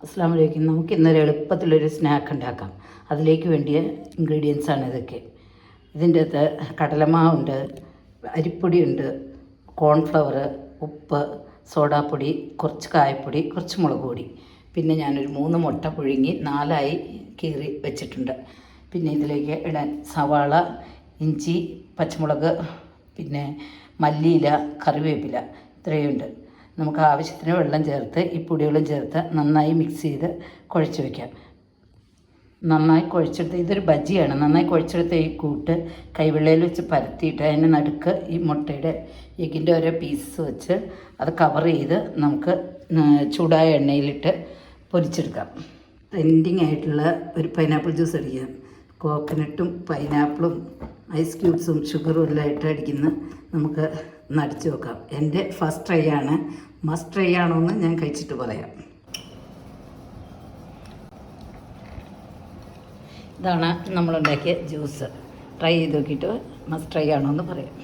അസ്സാം വലൈക്കും. നമുക്ക് ഇന്നൊരു എളുപ്പത്തിലൊരു സ്നാക്ക് ഉണ്ടാക്കാം. അതിലേക്ക് വേണ്ടിയ ഇൻഗ്രീഡിയൻസ് ആണ് ഇതൊക്കെ. ഇതിൻ്റെ അകത്ത് കടലമാവുണ്ട്, അരിപ്പൊടിയുണ്ട്, കോൺഫ്ലവർ, ഉപ്പ്, സോഡാപ്പൊടി, കുറച്ച് കായപ്പൊടി, കുറച്ച് മുളക് പൊടി. പിന്നെ ഞാനൊരു 3 മുട്ട പുഴുങ്ങി 4ആയി കീറി വെച്ചിട്ടുണ്ട്. പിന്നെ ഇതിലേക്ക് ഇടാൻ സവാള, ഇഞ്ചി, പച്ചമുളക്, പിന്നെ മല്ലിയില, കറിവേപ്പില, ഇത്രയുണ്ട്. നമുക്ക് ആവശ്യത്തിന് വെള്ളം ചേർത്ത് ഈ പൊടികളും ചേർത്ത് നന്നായി മിക്സ് ചെയ്ത് കുഴച്ച് വയ്ക്കാം. നന്നായി കുഴച്ചെടുത്ത് ഇതൊരു ബജിയാണ്. നന്നായി കുഴച്ചെടുത്ത് ഈ കൂട്ട് കൈവെള്ളയിൽ വെച്ച് പരത്തിയിട്ട് അതിന് നടുക്ക് ഈ മുട്ടയുടെ എഗ്ഗിൻ്റെ ഓരോ പീസസ് വെച്ച് അത് കവർ ചെയ്ത് നമുക്ക് ചൂടായ എണ്ണയിലിട്ട് പൊരിച്ചെടുക്കാം. ട്രെൻഡിങ് ആയിട്ടുള്ള ഒരു പൈനാപ്പിൾ ജ്യൂസ് അടിക്കാം. കോക്കനട്ടും പൈനാപ്പിളും ഐസ് ക്യൂബ്സും ഷുഗറും എല്ലാം ഇട്ട് അടിക്കുന്ന നമുക്ക് നടിച്ചു നോക്കാം. എൻ്റെ ഫസ്റ്റ് ട്രൈ ആണ്. മസ്റ്റ് ട്രൈ ആണോ എന്ന് ഞാൻ കഴിച്ചിട്ട് പറയാം. ഇതാണ് നമ്മളുണ്ടാക്കിയ ജ്യൂസ്. ട്രൈ ചെയ്ത് നോക്കിയിട്ട് മസ്റ്റ് ട്രൈ ആണോ എന്ന് പറയാം.